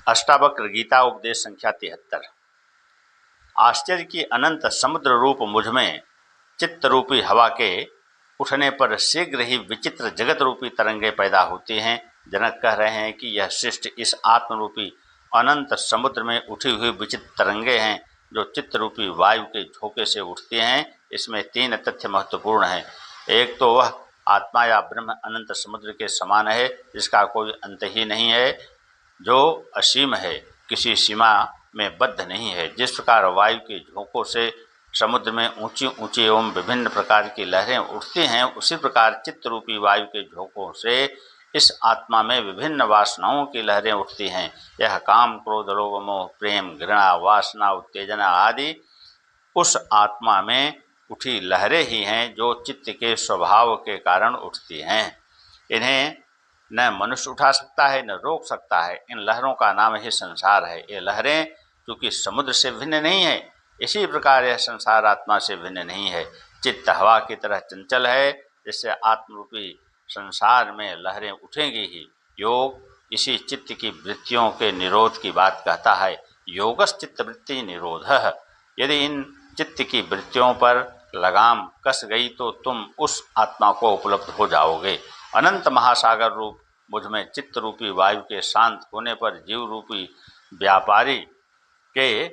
अष्टावक्र गीता उपदेश संख्या 73। आश्चर्य की अनंत समुद्र रूप मुझ में चित्त रूपी हवा के उठने पर शीघ्र ही विचित्र जगत रूपी तरंगे पैदा होती हैं। जनक कह रहे हैं कि यह सृष्टि इस आत्म रूपी अनंत समुद्र में उठी हुई विचित्र तरंगे हैं जो चित्त रूपी वायु के झोंके से उठती हैं। इसमें 3 तथ्य महत्वपूर्ण हैं। एक तो वह आत्मा या ब्रह्म अनंत समुद्र के समान है जिसका कोई अंत ही नहीं है, जो असीम है, किसी सीमा में बद्ध नहीं है। जिस प्रकार वायु के झोंकों से समुद्र में ऊंची ऊंची एवं विभिन्न प्रकार की लहरें उठती हैं, उसी प्रकार चित्त रूपी वायु के झोंकों से इस आत्मा में विभिन्न वासनाओं की लहरें उठती हैं। यह काम, क्रोध, लोभ, मोह, प्रेम, घृणा, वासना, उत्तेजना आदि उस आत्मा में उठी लहरें ही हैं जो चित्त के स्वभाव के कारण उठती हैं। इन्हें न मनुष्य उठा सकता है, न रोक सकता है। इन लहरों का नाम ही संसार है। ये लहरें क्योंकि समुद्र से भिन्न नहीं है, इसी प्रकार यह संसार आत्मा से भिन्न नहीं है। चित्त हवा की तरह चंचल है, जिससे आत्मरूपी संसार में लहरें उठेंगी ही। योग इसी चित्त की वृत्तियों के निरोध की बात कहता है। योगस चित्त वृत्ति निरोधः। यदि इन चित्त की वृत्तियों पर लगाम कस गई तो तुम उस आत्मा को उपलब्ध हो जाओगे। अनंत महासागर रूप मुझ में चित्त रूपी वायु के शांत होने पर जीव रूपी व्यापारी के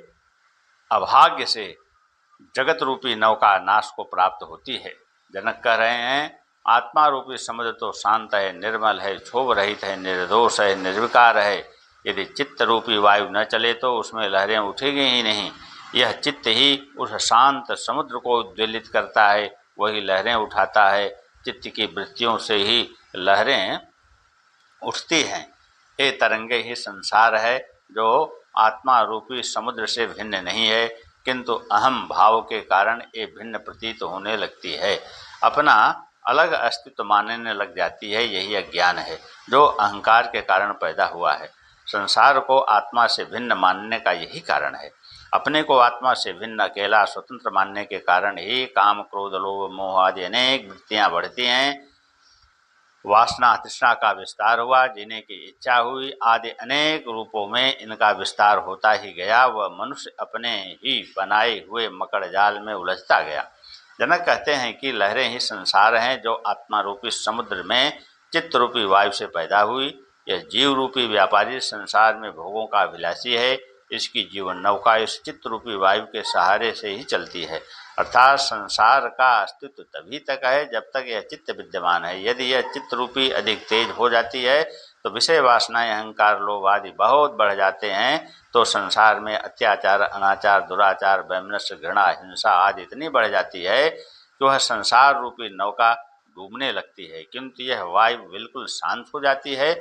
अभाग्य से जगत रूपी नौका नाश को प्राप्त होती है। जनक कह रहे हैं, आत्मा रूपी समुद्र तो शांत है, निर्मल है, क्षोभ रहित है, निर्दोष है, निर्विकार है। यदि चित्त रूपी वायु न चले तो उसमें लहरें उठेगी ही नहीं। यह चित्त ही उस शांत समुद्र को उद्वेलित करता है, वही लहरें उठाता है। चित्त की वृत्तियों से ही लहरें उठती हैं। ये तरंगे ही संसार है जो आत्मा रूपी समुद्र से भिन्न नहीं है, किंतु अहम भाव के कारण ये भिन्न प्रतीत होने लगती है। अपना अलग अस्तित्व मानने लग जाती है। यही अज्ञान है जो अहंकार के कारण पैदा हुआ है। संसार को आत्मा से भिन्न मानने का यही कारण है। अपने को आत्मा से भिन्न अकेला स्वतंत्र मानने के कारण ही काम, क्रोध, लोभ, मोह आदि अनेक वृत्तियां बढ़ती हैं। वासना, तृष्णा का विस्तार हुआ, जीने की इच्छा हुई, आदि अनेक रूपों में इनका विस्तार होता ही गया। वह मनुष्य अपने ही बनाए हुए मकड़ जाल में उलझता गया। जनक कहते हैं कि लहरें ही संसार हैं जो आत्मा रूपी समुद्र में चित्त रूपी वायु से पैदा हुई। यह जीव रूपी व्यापारी संसार में भोगों का अभिलाषी है। इसकी जीवन नौका इस चित्त रूपी वायु के सहारे से ही चलती है। अर्थात संसार का अस्तित्व तभी तक है जब तक यह चित्त विद्यमान है। यदि यह चित्त रूपी अधिक तेज हो जाती है तो विषय वासनाएं, अहंकार, लोभ आदि बहुत बढ़ जाते हैं, तो संसार में अत्याचार, अनाचार, दुराचार, वैमनस्य, घृणा, हिंसा आदि इतनी बढ़ जाती है कि वह संसार रूपी नौका डूबने लगती है। किंतु यह वायु बिल्कुल शांत हो जाती है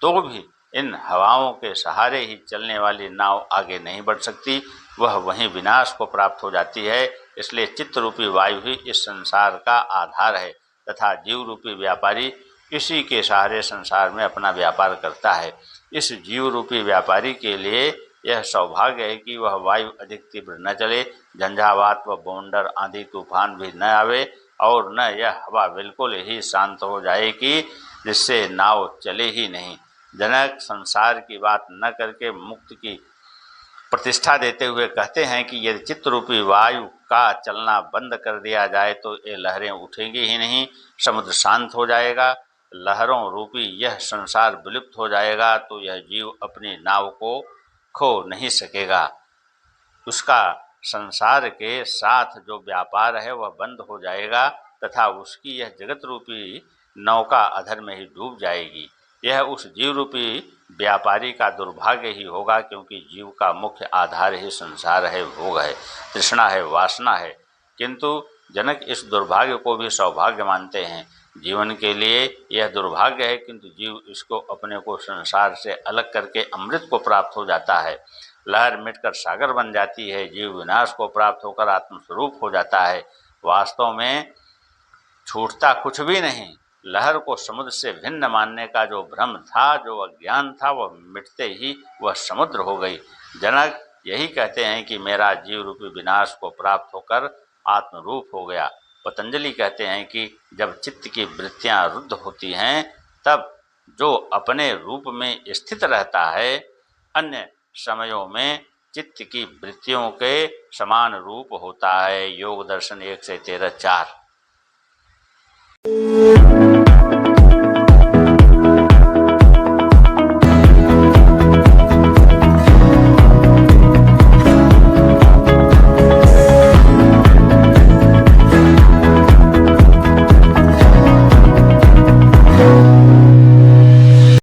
तो भी इन हवाओं के सहारे ही चलने वाली नाव आगे नहीं बढ़ सकती, वह वहीं विनाश को प्राप्त हो जाती है। इसलिए चित्त रूपी वायु ही इस संसार का आधार है तथा जीव रूपी व्यापारी इसी के सहारे संसार में अपना व्यापार करता है। इस जीव रूपी व्यापारी के लिए यह सौभाग्य है कि वह वायु अधिक तीव्र न चले, झंझावात व बौंडर, आंधी, तूफान भी न आवे, और न यह हवा बिल्कुल ही शांत हो जाए कि जिससे नाव चले ही नहीं। जनक संसार की बात न करके मुक्त की प्रतिष्ठा देते हुए कहते हैं कि यदि चित्त रूपी वायु का चलना बंद कर दिया जाए तो ये लहरें उठेंगी ही नहीं, समुद्र शांत हो जाएगा, लहरों रूपी यह संसार विलुप्त हो जाएगा, तो यह जीव अपनी नाव को खो नहीं सकेगा। उसका संसार के साथ जो व्यापार है वह बंद हो जाएगा तथा उसकी यह जगत रूपी नौका अधर में ही डूब जाएगी। यह उस जीव रूपी व्यापारी का दुर्भाग्य ही होगा, क्योंकि जीव का मुख्य आधार ही संसार है, भोग है, तृष्णा है, वासना है। किंतु जनक इस दुर्भाग्य को भी सौभाग्य मानते हैं। जीवन के लिए यह दुर्भाग्य है, किंतु जीव इसको अपने को संसार से अलग करके अमृत को प्राप्त हो जाता है। लहर मिटकर सागर बन जाती है, जीव विनाश को प्राप्त होकर आत्मस्वरूप हो जाता है। वास्तव में छूटता कुछ भी नहीं। लहर को समुद्र से भिन्न मानने का जो भ्रम था, जो अज्ञान था, वह मिटते ही वह समुद्र हो गई। जनक यही कहते हैं कि मेरा जीव रूपी विनाश को प्राप्त होकर आत्मरूप हो गया। पतंजलि कहते हैं कि जब चित्त की वृत्तियां रुद्ध होती हैं, तब जो अपने रूप में स्थित रहता है अन्य समयों में चित्त की वृत्तियों के समान रूप होता है। योग दर्शन 1 से 13 4।